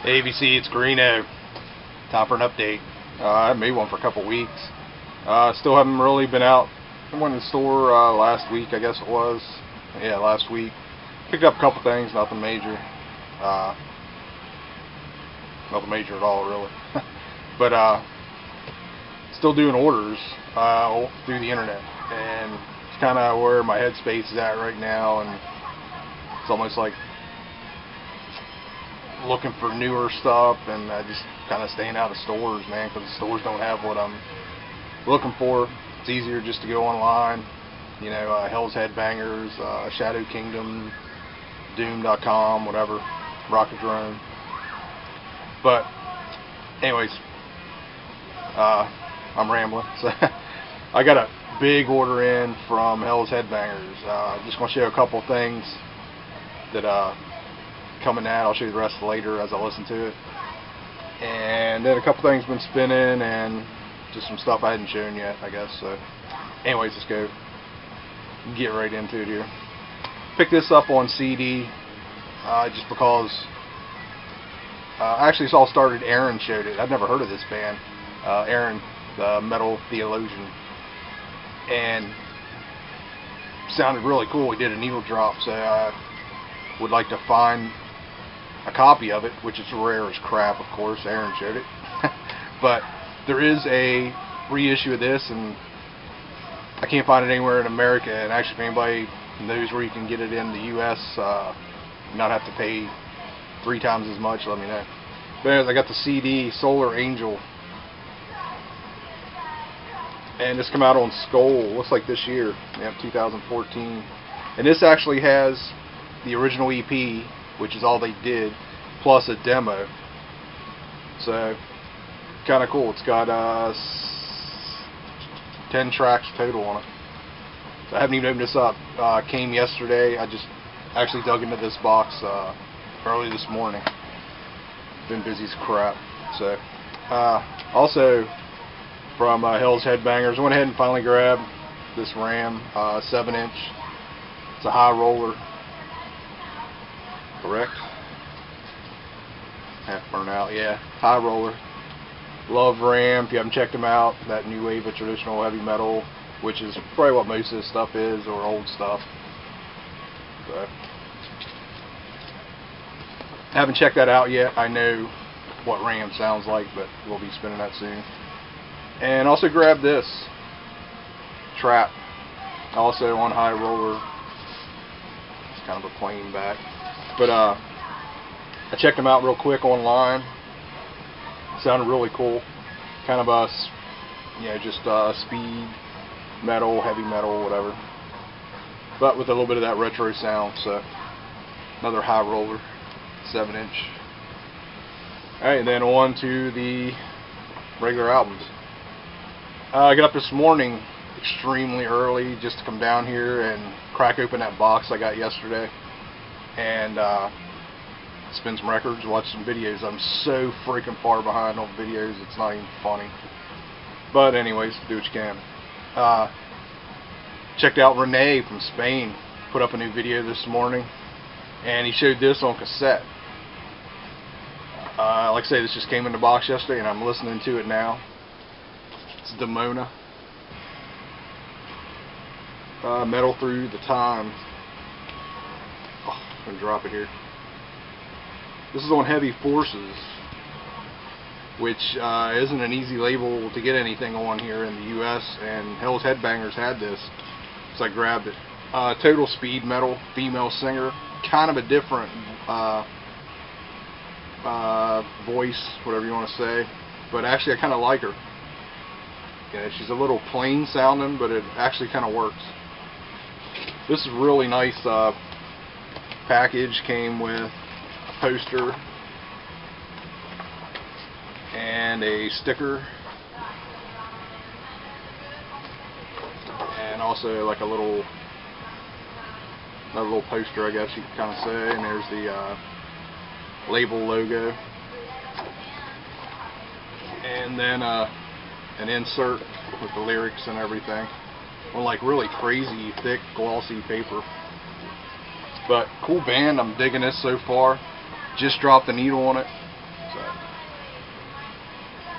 ABC, it's Greeno. Time for an update. I made one for a couple weeks. Still haven't really been out. I went to the store last week, I guess it was. Yeah, last week. Picked up a couple things, nothing major. Nothing major at all, really. But still doing orders through the internet. And it's kind of where my headspace is at right now. And it's almost like looking for newer stuff, and just kind of staying out of stores, man, because the stores don't have what I'm looking for. It's easier just to go online, you know, Hell's Headbangers, Shadow Kingdom, Doom.com, whatever, Rocket Drone. But anyways, I'm rambling. So I got a big order in from Hell's Headbangers. Just gonna show you a couple things that coming out. I'll show you the rest later as I listen to it. And then a couple things been spinning, and just some stuff I hadn't shown yet, I guess. So anyways, let's go get right into it here. Picked this up on CD just because actually it's all started. Aaron showed it. I've never heard of this band. Aaron, the metal theologian, and sounded really cool. He did a needle drop, so I would like to find a copy of it, which is rare as crap, of course. Aaron showed it. But there is a reissue of this, and I can't find it anywhere in America. And actually, if anybody knows where you can get it in the U.S., not have to pay 3 times as much, let me know. But anyways, I got the CD, Solar Angel. And this came out on Skull, looks like this year, 2014. And this actually has the original EP, which is all they did, plus a demo. So kind of cool. It's got 10 tracks total on it. So I haven't even opened this up. Came yesterday. I just actually dug into this box early this morning. Been busy as crap. So also from Hell's Headbangers, I went ahead and finally grabbed this Ram 7-inch. It's a high roller. Correct? Half burnt out, yeah. High roller. Love Ram. If you haven't checked them out, that new wave of traditional heavy metal, which is probably what most of this stuff is, or old stuff. So, haven't checked that out yet. I know what Ram sounds like, but we'll be spinning that soon. And also grabbed this Trap, also on high roller. It's kind of a plain back. But I checked them out real quick online. Sounded really cool. Kind of just speed metal, heavy metal, whatever. But with a little bit of that retro sound. So another high roller, 7-inch. Alright, and then on to the regular albums. I got up this morning extremely early just to come down here and crack open that box I got yesterday. And spin some records, watch some videos. I'm so freaking far behind on videos, it's not even funny. But anyways, do what you can. Checked out Rene from Spain, put up a new video this morning, and he showed this on cassette. Like I say, this just came in the box yesterday, and I'm listening to it now. It's Demona Medal Through the Time. I'm gonna drop it here. This is on Heavy Forces, which isn't an easy label to get anything on here in the US, and Hell's Headbangers had this, so I grabbed it. Total speed metal, female singer, kind of a different voice, whatever you want to say, but actually I kind of like her. Yeah, she's a little plain sounding, but it actually kind of works. This is really nice. Package came with a poster and a sticker, and also like another little poster, I guess you could kind of say. And there's the label logo, and then an insert with the lyrics and everything on like really crazy thick glossy paper. But cool band, I'm digging this so far. Just dropped the needle on it.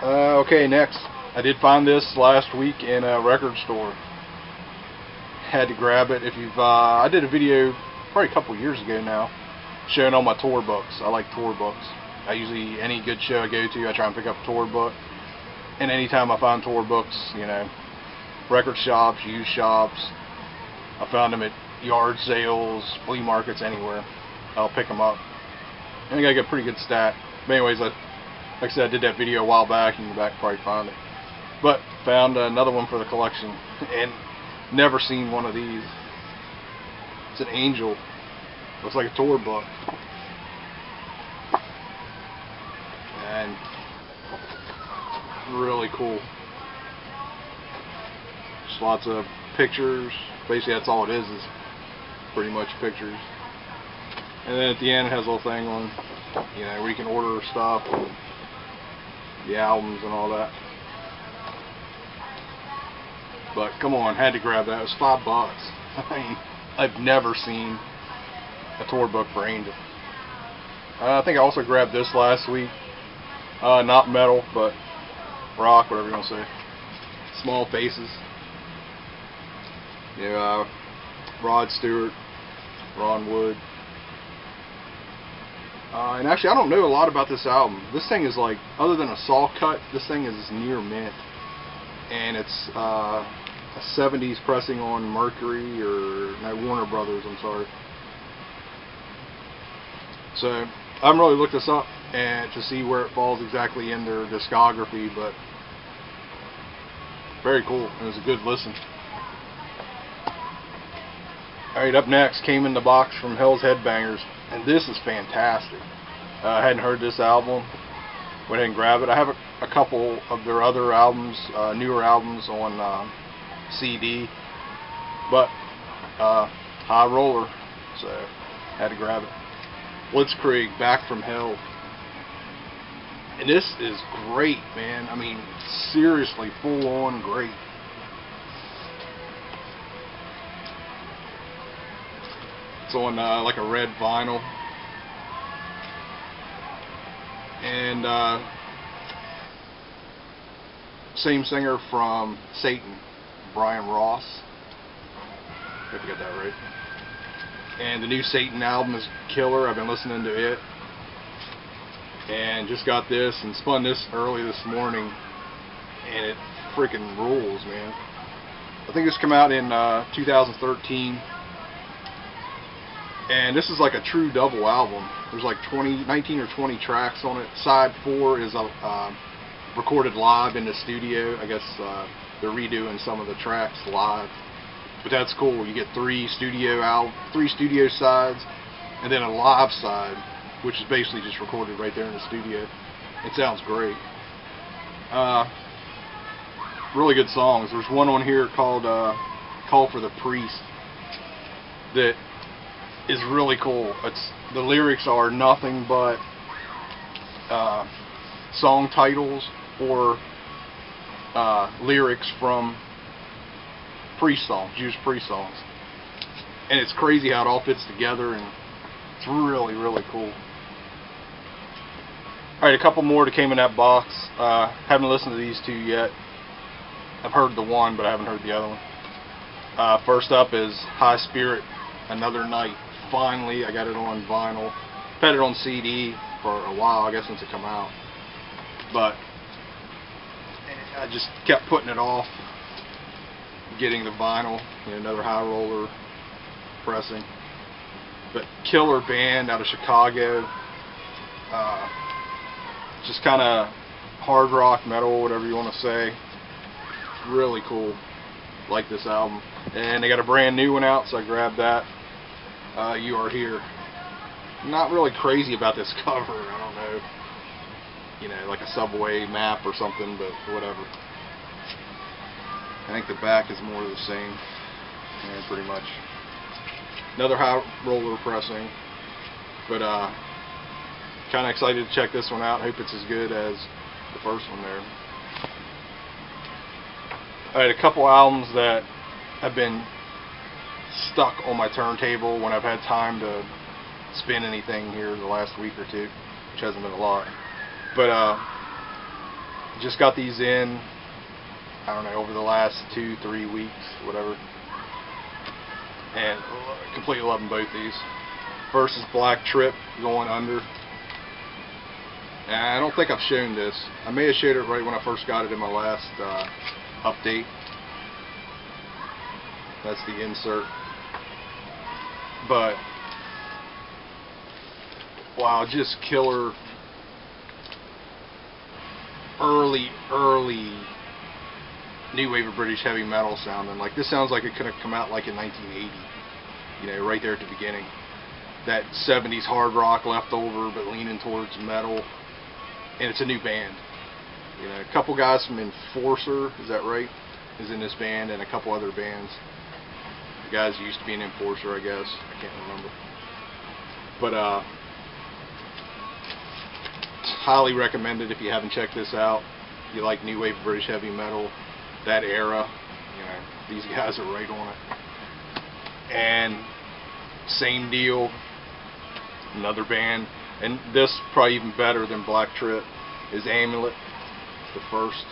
Okay, next. I did find this last week in a record store. Had to grab it. If you've, I did a video probably a couple years ago now, showing all my tour books. I like tour books. I usually, any good show I go to, I try and pick up a tour book. And anytime I find tour books, you know, record shops, used shops, I found them at yard sales, flea markets, anywhere. I'll pick them up. I think I got a pretty good stat. But anyways, like I said, I did that video a while back. You can go back and probably find it. But found another one for the collection, and never seen one of these. It's an angel. Looks like a tour book. And really cool. Just lots of pictures. Basically that's all it is pretty much pictures. And then at the end it has a little thing on, you know, where you can order stuff, and the albums and all that. But come on, had to grab that. It was $5. I mean, I've never seen a tour book for Angel. I think I also grabbed this last week. Not metal, but rock, whatever you want to say. Small Faces. You know, Rod Stewart, Ron Wood. And actually, I don't know a lot about this album. This thing is like, other than a saw cut, this thing is near mint. And it's a 70s pressing on Mercury, or no, Warner Brothers, I'm sorry. So I haven't really looked this up and to see where it falls exactly in their discography, but very cool. It was a good listen. Alright, up next, came in the box from Hell's Headbangers, and this is fantastic. I hadn't heard this album. Went ahead and grabbed it. I have a couple of their other albums, newer albums on CD, but high roller, so had to grab it. Blitzkrieg, Back from Hell. And this is great, man. I mean, seriously, full on great. It's on like a red vinyl. And same singer from Satan, Brian Ross. If I got that right. And the new Satan album is killer. I've been listening to it. And just got this and spun this early this morning. And it freaking rules, man. I think this came out in 2013. And this is like a true double album. There's like 19 or 20 tracks on it. Side 4 is recorded live in the studio. I guess they're redoing some of the tracks live. But that's cool. You get three studio sides, and then a live side, which is basically just recorded right there in the studio. It sounds great. Really good songs. There's one on here called "Call for the Priest" that is really cool. The lyrics are nothing but song titles or lyrics from priest songs, Jewish priest songs. And it's crazy how it all fits together, and it's really, really cool. Alright, a couple more that came in that box. Haven't listened to these two yet. I've heard the one, but I haven't heard the other one. First up is High Spirit, Another Night. Finally, I got it on vinyl. I've had it on CD for a while, I guess, since it came out. But I just kept putting it off, getting the vinyl, you know, another high roller pressing. But killer band out of Chicago. Just kind of hard rock, metal, whatever you want to say. Really cool. Like this album. And they got a brand new one out, so I grabbed that. You Are Here. Not really crazy about this cover. I don't know. You know, like a subway map or something, but whatever. I think the back is more of the same. Yeah, pretty much. Another high roller pressing. But kind of excited to check this one out. Hope it's as good as the first one there. Alright, a couple albums that have been stuck on my turntable when I've had time to spin anything here the last week or two, which hasn't been a lot. But Just got these in, I don't know, over the last 2-3 weeks, whatever. And completely loving both these. First is Black Trip going under. And I don't think I've shown this. I may have showed it right when I first got it in my last update. That's the insert. But wow, just killer early new wave of British heavy metal sounding. Like, this sounds like it could have come out like in 1980, you know, right there at the beginning. That 70s hard rock leftover, but leaning towards metal. And it's a new band. You know, a couple guys from Enforcer, is that right, is in this band, and a couple other bands. The guys used to be an Enforcer, I guess. I can't remember. But highly recommended if you haven't checked this out. You like new wave British heavy metal, that era, you know, these guys are right on it. And same deal, another band, and this probably even better than Black Trip, is Amulet, the first.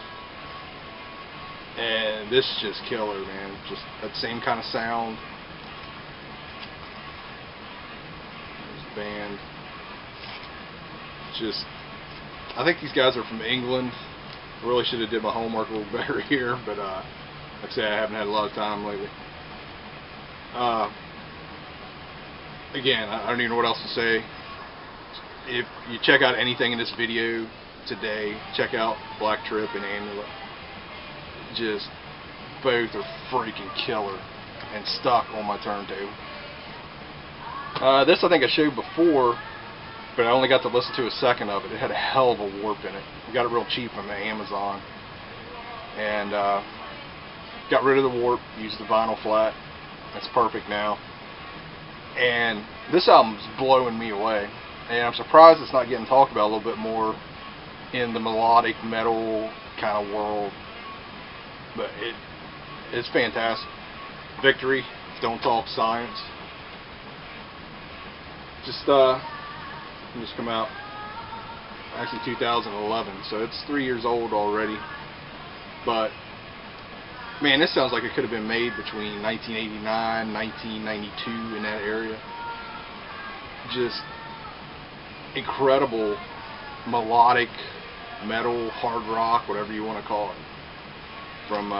And this is just killer, man. Just that same kind of sound. There's the band. Just, I think these guys are from England. I really should have did my homework a little better here, but like I say, I haven't had a lot of time lately. Again, I don't even know what else to say. If you check out anything in this video today, check out Black Trip and Amulet. Just both are freaking killer and stuck on my turntable. This I think I showed before, but I only got to listen to a second of it. It had a hell of a warp in it. I got it real cheap on Amazon, and got rid of the warp, used the vinyl flat. That's perfect now. And this album's blowing me away, and I'm surprised it's not getting talked about a little bit more in the melodic metal kind of world. But it's fantastic. Victory, Don't Talk Science. Just come out actually 2011, so it's 3 years old already. But man, this sounds like it could have been made between 1989, 1992, in that area. Just incredible melodic metal, hard rock, whatever you want to call it, from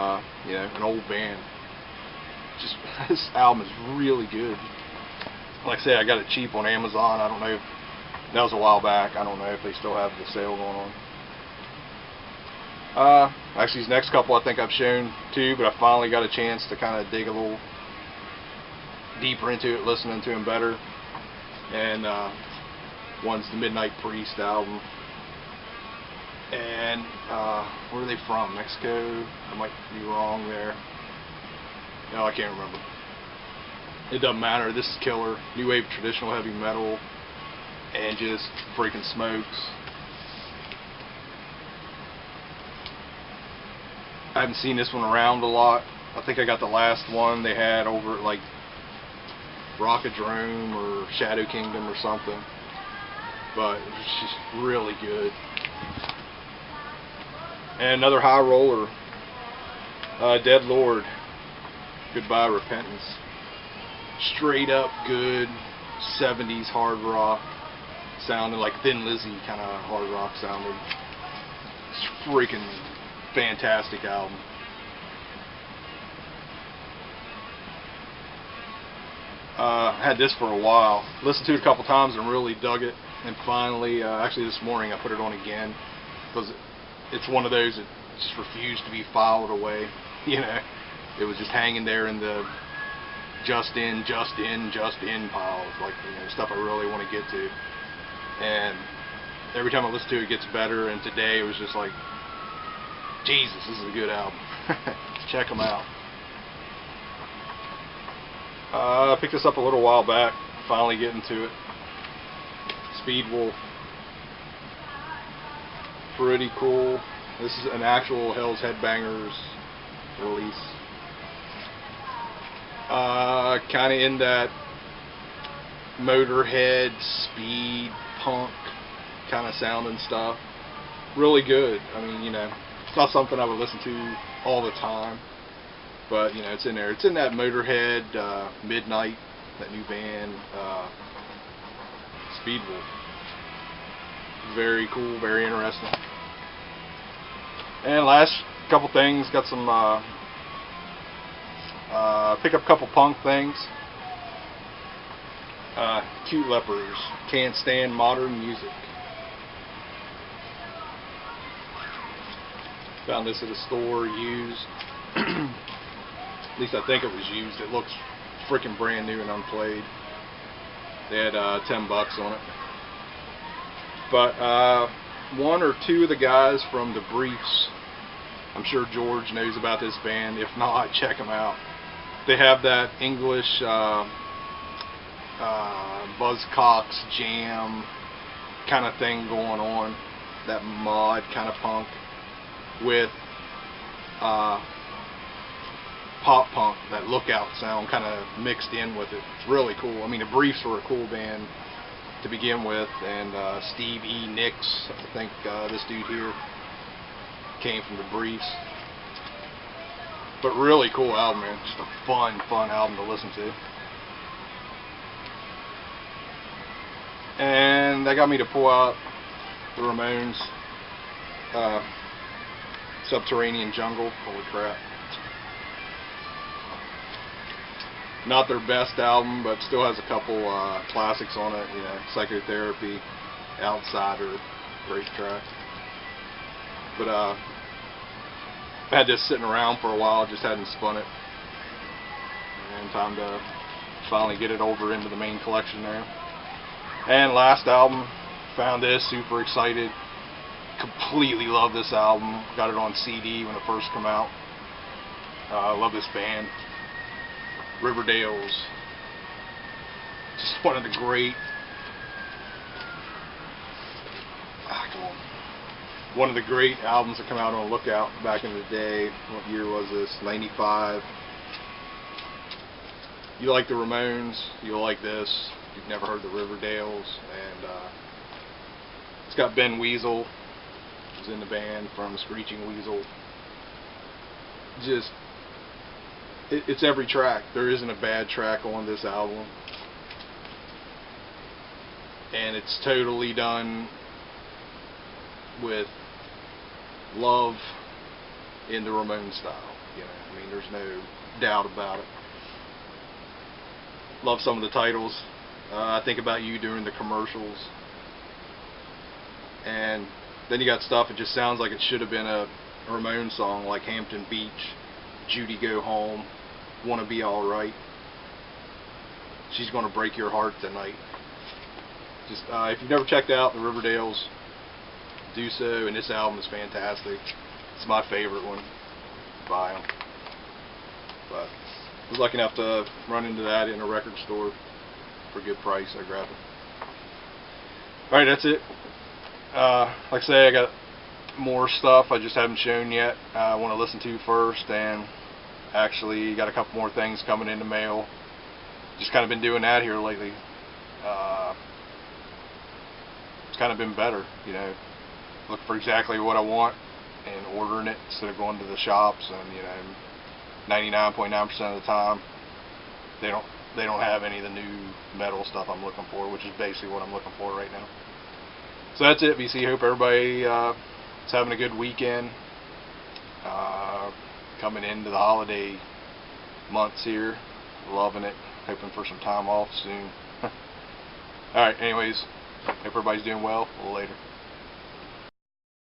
you know, an old band. Just this album is really good. Like I say, I got it cheap on Amazon. I don't know if that was a while back. I don't know if they still have the sale going on. Actually, these next couple I think I've shown too, but I finally got a chance to kind of dig a little deeper into it, listening to them better. And one's the Midnight Priest album. And where are they from? Mexico? I might be wrong there. No, I can't remember. It doesn't matter. This is killer. New wave traditional heavy metal, and just freaking smokes. I haven't seen this one around a lot. I think I got the last one they had over at like Rockadrome or Shadow Kingdom or something. But it's just really good. And another high roller, Dead Lord, Goodbye Repentance. Straight up good 70s hard rock, sounding like Thin Lizzy kind of hard rock sounding. It's freaking fantastic album. Had this for a while, listened to it a couple times and really dug it, and finally, actually this morning I put it on again, because it's one of those that just refused to be filed away. You know, it was just hanging there in the just in piles, like, you know, stuff I really want to get to. And every time I listen to it, it gets better. And today it was just like, Jesus, this is a good album. Check them out. I picked this up a little while back, finally getting to it. Speed Wolf. Pretty cool. This is an actual Hell's Headbangers release. Kind of in that Motorhead, speed, punk kind of sounding stuff. really good. I mean, you know, it's not something I would listen to all the time, but you know, it's in there. It's in that Motorhead, Midnight, that new band, Speedwolf. Very cool, very interesting. And last couple things, got some pick up a couple punk things. Cute Lepers, Can't Stand Modern Music. Found this at a store, used. At least I think it was used. It looks freaking brand new and unplayed. They had $10 on it. But one or two of the guys from the Briefs, I'm sure George knows about this band. If not, check them out. They have that English Buzzcocks jam kind of thing going on, that mod kind of punk with pop punk, that Lookout sound kind of mixed in with it. It's really cool. I mean, the Briefs were a cool band to begin with, and Steve E. Nicks, I think this dude here came from the Briefs. But really cool album, man. Just a fun album to listen to. And that got me to pull out the Ramones, Subterranean Jungle. Holy crap. Not their best album, but still has a couple classics on it. You know, Psychotherapy, Outsider, great track. But I had this sitting around for a while, just hadn't spun it. And time to finally get it over into the main collection there. And last album, found this, super excited. Completely love this album. Got it on CD when it first came out. I love this band. Riverdales. Just one of the great, one of the great albums that come out on Lookout back in the day. What year was this? 95. You like the Ramones, you'll like this. If you've never heard the Riverdales, and it's got Ben Weasel, who's in the band from Screeching Weasel. Just, it's every track. There isn't a bad track on this album, and it's totally done with love in the Ramones style. You know, I mean, there's no doubt about it. Love some of the titles. I Think About You during the commercials. And then you got stuff that just sounds like it should have been a Ramones song, like Hampton Beach, Judy Go Home, Wanna Be Alright, She's Gonna Break Your Heart Tonight. Just if you've never checked out the Riverdales, do so, and this album is fantastic. It's my favorite one by them. But I was lucky enough to run into that in a record store for a good price. I grabbed it. Alright, that's it. Like I say, I got more stuff I just haven't shown yet. I want to listen to first, and actually got a couple more things coming in the mail. Just kind of been doing that here lately. It's kind of been better, you know. Look for exactly what I want and ordering it instead of going to the shops, and you know, 99.9% of the time they don't have any of the new metal stuff I'm looking for, which is basically what I'm looking for right now. So that's it, BC. Hope everybody is having a good weekend. Coming into the holiday months here, loving it. Hoping for some time off soon. Alright, anyways, hope everybody's doing well. A little later.